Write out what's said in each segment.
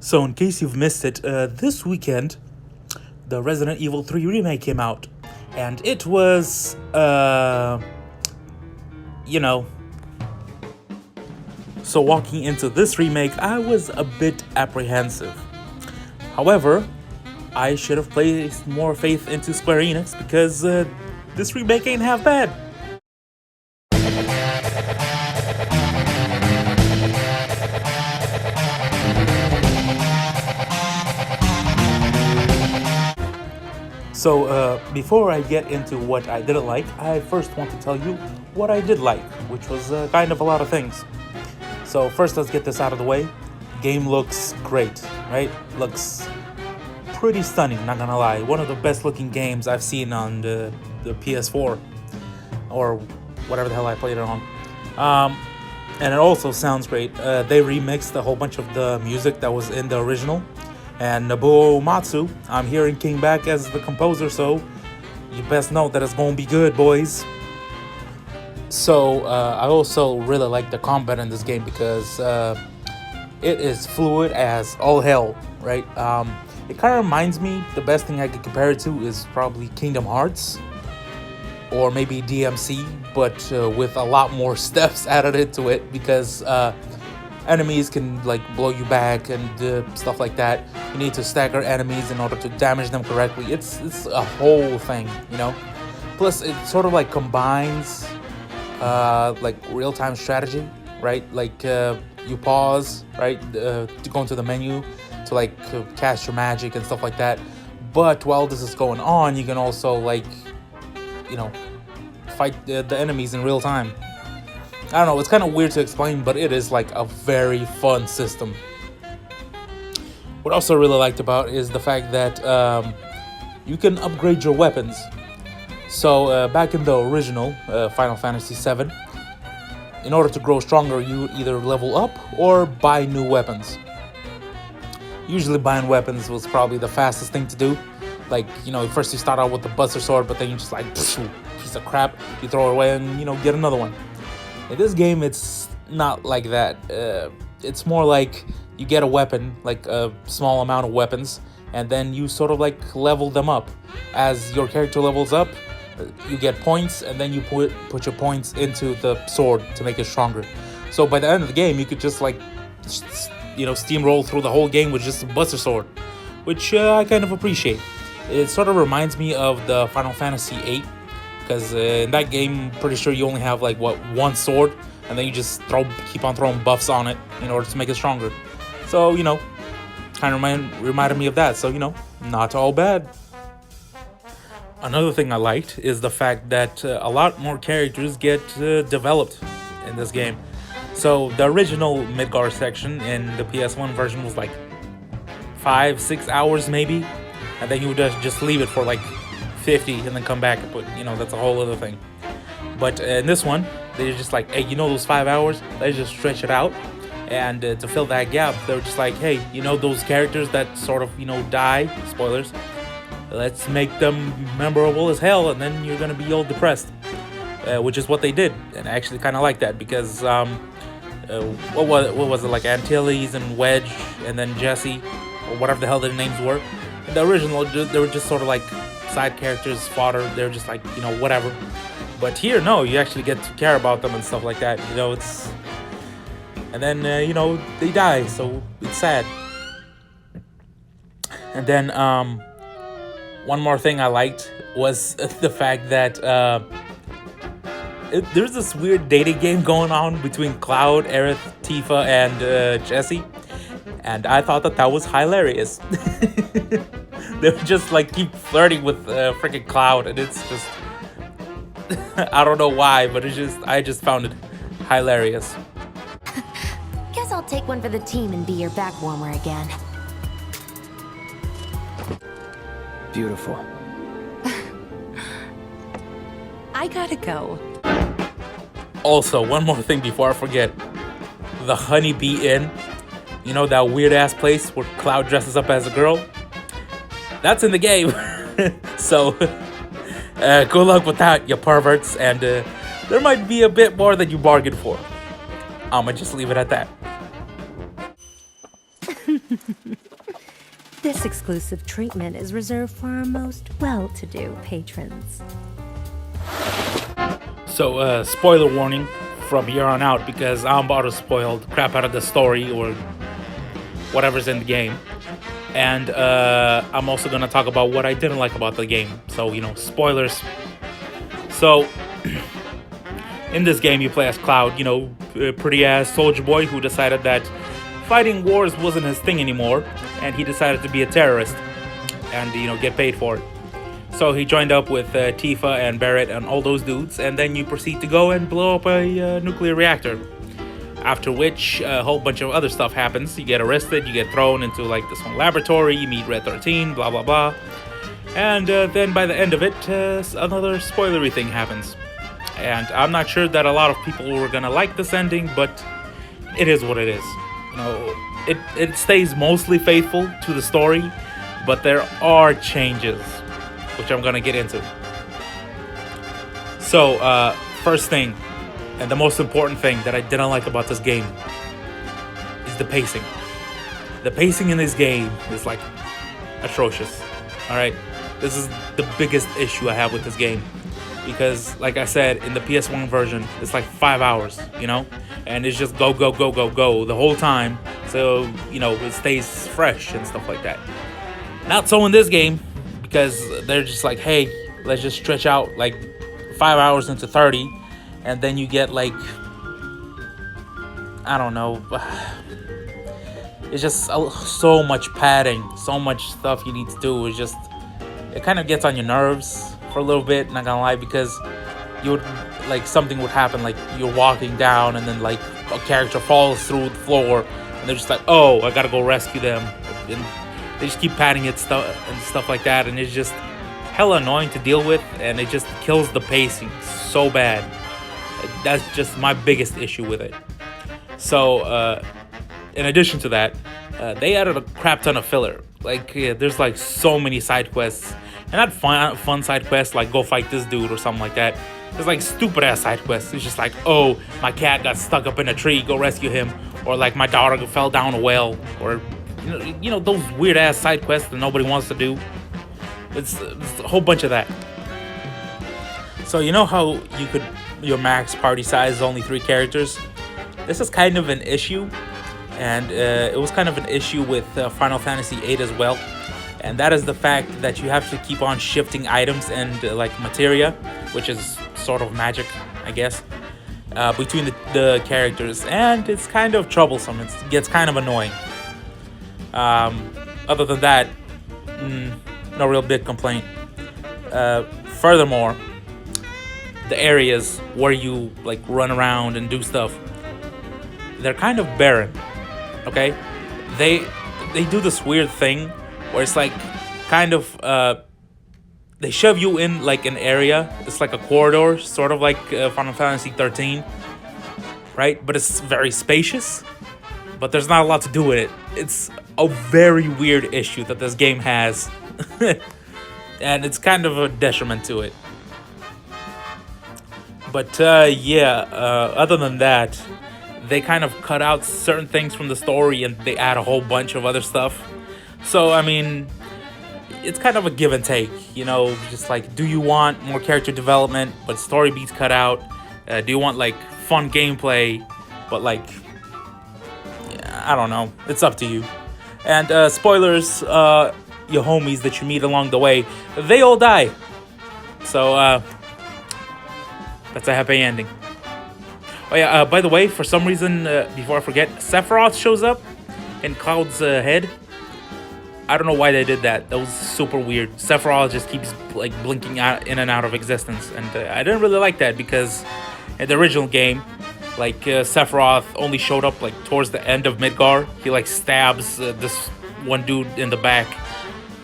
So, in case you've missed it, this weekend, the Resident Evil 3 remake came out. And it was, you know. So, walking into this remake, I was a bit apprehensive. However, I should have placed more faith into Square Enix because this remake ain't half bad. So before I get into what I didn't like, I first want to tell you what I did like, which was kind of a lot of things. So first, let's get this out of the way. Game looks great, right? Looks pretty stunning, not gonna lie. One of the best looking games I've seen on the PS4 or whatever the hell I played it on. And it also sounds great. They remixed a whole bunch of the music that was in the original. And Nobuo Uematsu, I'm hearing, came back as the composer, so you best know that it's gonna be good, boys. So I also really like the combat in this game because it is fluid as all hell, right? It kind of reminds me, the best thing I could compare it to is probably Kingdom Hearts or maybe DMC, but with a lot more steps added into it because enemies can like blow you back and stuff like that. You need to stagger enemies in order to damage them correctly. It's a whole thing, you know. Plus, it sort of like combines like real-time strategy, right? Like you pause, right, to go into the menu to like cast your magic and stuff like that. But while this is going on, you can also like, you know, fight the enemies in real time. I don't know, it's kind of weird to explain, but it is like a very fun system. What I also really liked about is the fact that you can upgrade your weapons. So back in the original Final Fantasy VII, in order to grow stronger, you would either level up or buy new weapons. Usually buying weapons was probably the fastest thing to do. Like, you know, first you start out with the Buster Sword, but then you just like, piece of crap, you throw it away and, you know, get another one. In this game, it's not like that. It's more like you get a weapon, like a small amount of weapons, and then you sort of like level them up. As your character levels up, you get points, and then you put your points into the sword to make it stronger. So by the end of the game, you could just like, you know, steamroll through the whole game with just a Buster Sword, which I kind of appreciate. It sort of reminds me of the Final Fantasy VIII. Because in that game, pretty sure you only have like one sword, and then you just keep on throwing buffs on it in order to make it stronger. So, you know, kind of reminded me of that. So, you know, not all bad. Another thing I liked is the fact that a lot more characters get developed in this game. So the original Midgar section in the PS1 version was like 5-6 hours maybe, and then you would just leave it for like 50 and then come back and put, you know, that's a whole other thing. But in this one, they're just like, hey, you know, those 5 hours, let's just stretch it out. And to fill that gap, they're just like, hey, you know, those characters that sort of, you know, die, spoilers, let's make them memorable as hell, and then you're gonna be all depressed, which is what they did. And I actually kind of like that because what was it, like Antilles and Wedge and then Jesse or whatever the hell their names were. In the original, they were just sort of like side characters, fodder. They're just like, you know, whatever. But here, no, you actually get to care about them and stuff like that. You know, it's, and then you know, they die, so it's sad. And then one more thing I liked was the fact that there's this weird dating game going on between Cloud, Aerith, Tifa, and Jesse, and I thought that was hilarious. They would just like keep flirting with freaking Cloud, and it's just I don't know why, but I just found it hilarious. Guess I'll take one for the team and be your back warmer again. Beautiful. I gotta go. Also, one more thing before I forget. The Honeybee Inn, you know, that weird ass place where Cloud dresses up as a girl? That's in the game. So, good luck with that, you perverts. And there might be a bit more than you bargained for. I'ma just leave it at that. This exclusive treatment is reserved for our most well-to-do patrons. So, spoiler warning from here on out, because I'm about to spoil the crap out of the story or whatever's in the game. And I'm also going to talk about what I didn't like about the game. So, spoilers. So, in this game, you play as Cloud, a pretty-ass soldier boy who decided that fighting wars wasn't his thing anymore, and he decided to be a terrorist and, get paid for it. So he joined up with Tifa and Barrett and all those dudes, and then you proceed to go and blow up a nuclear reactor. After which, a whole bunch of other stuff happens. You get arrested, you get thrown into like this one laboratory, you meet Red 13, blah blah blah. And then by the end of it, another spoilery thing happens. And I'm not sure that a lot of people were gonna like this ending, but it is what it is. It stays mostly faithful to the story, but there are changes, which I'm gonna get into. So, first thing, and the most important thing that I didn't like about this game is the pacing. The pacing in this game is like atrocious. Alright? This is the biggest issue I have with this game. Because, like I said, in the PS1 version, it's like 5 hours, And it's just go, go, go, go, go the whole time. So, it stays fresh and stuff like that. Not so in this game, because they're just like, hey, let's just stretch out like 5 hours into 30. And then you get like, I don't know. It's just so much padding, so much stuff you need to do. It's just, it kind of gets on your nerves for a little bit, not gonna lie, because you would, like, something would happen, like you're walking down and then like a character falls through the floor and they're just like, oh, I gotta go rescue them. And they just keep padding it and stuff like that, and it's just hella annoying to deal with, and it just kills the pacing so bad. That's just my biggest issue with it. So, in addition to that, they added a crap ton of filler. Like, there's like so many side quests, and not fun side quests like go fight this dude or something like that. There's like stupid ass side quests. It's just like, oh, my cat got stuck up in a tree, go rescue him, or like my daughter fell down a well, or those weird ass side quests that nobody wants to do. It's a whole bunch of that. So how your max party size is only 3 characters? This is kind of an issue, and it was kind of an issue with Final Fantasy VIII as well. And that is the fact that you have to keep on shifting items and like materia, which is sort of magic, I guess, between the characters, and it's kind of troublesome. It gets kind of annoying. Other than that, no real big complaint. Furthermore, the areas where you like run around and do stuff, they're kind of barren. Okay, they do this weird thing where it's like kind of they shove you in like an area. It's like a corridor, sort of like Final Fantasy 13, right? But it's very spacious, but there's not a lot to do with it. It's a very weird issue that this game has. And it's kind of a detriment to it. But other than that, they kind of cut out certain things from the story and they add a whole bunch of other stuff. So, I mean, it's kind of a give and take, just like, do you want more character development, but story beats cut out? Do you want like fun gameplay, but like, I don't know, it's up to you. And spoilers, your homies that you meet along the way, they all die. So, that's a happy ending. Oh yeah, by the way, for some reason, before I forget, Sephiroth shows up in Cloud's head. I don't know why they did that. That was super weird. Sephiroth just keeps like blinking out in and out of existence, and I didn't really like that, because in the original game, like Sephiroth only showed up like towards the end of Midgar. He like stabs this one dude in the back,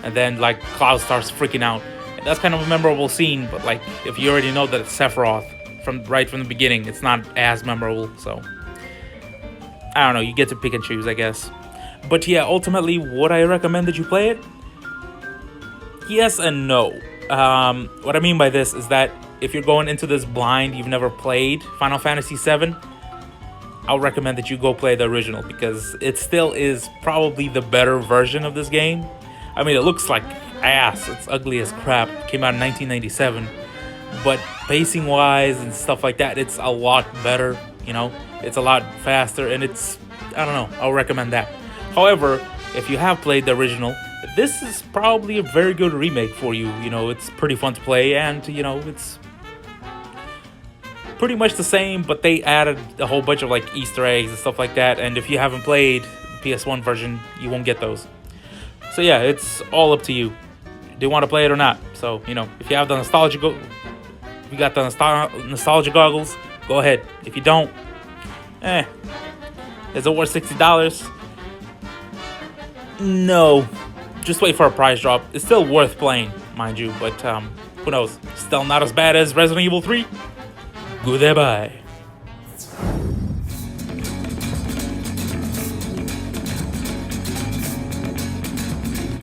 and then like Cloud starts freaking out. And that's kind of a memorable scene, but like if you already know that it's Sephiroth from the beginning, it's not as memorable. So I don't know, you get to pick and choose, I guess. But yeah, ultimately, would I recommend that you play it? Yes and no. What I mean by this is that if you're going into this blind, you've never played Final Fantasy VII, I'll recommend that you go play the original because it still is probably the better version of this game. I mean, it looks like ass. It's ugly as crap. It came out in 1997. But pacing wise and stuff like that, it's a lot better, you know. It's a lot faster and it's, I don't know, I'll recommend that. However, if you have played the original, this is probably a very good remake for you. You know, it's pretty fun to play and, you know, it's pretty much the same, but they added a whole bunch of like Easter eggs and stuff like that. And if you haven't played the PS1 version, you won't get those. So yeah, it's all up to you. Do you want to play it or not? So, you know, if you have the nostalgia, if you got the nostalgia goggles, go ahead. If you don't, is it worth $60? No. Just wait for a price drop. It's still worth playing, mind you, but who knows? Still not as bad as Resident Evil 3. Goodbye.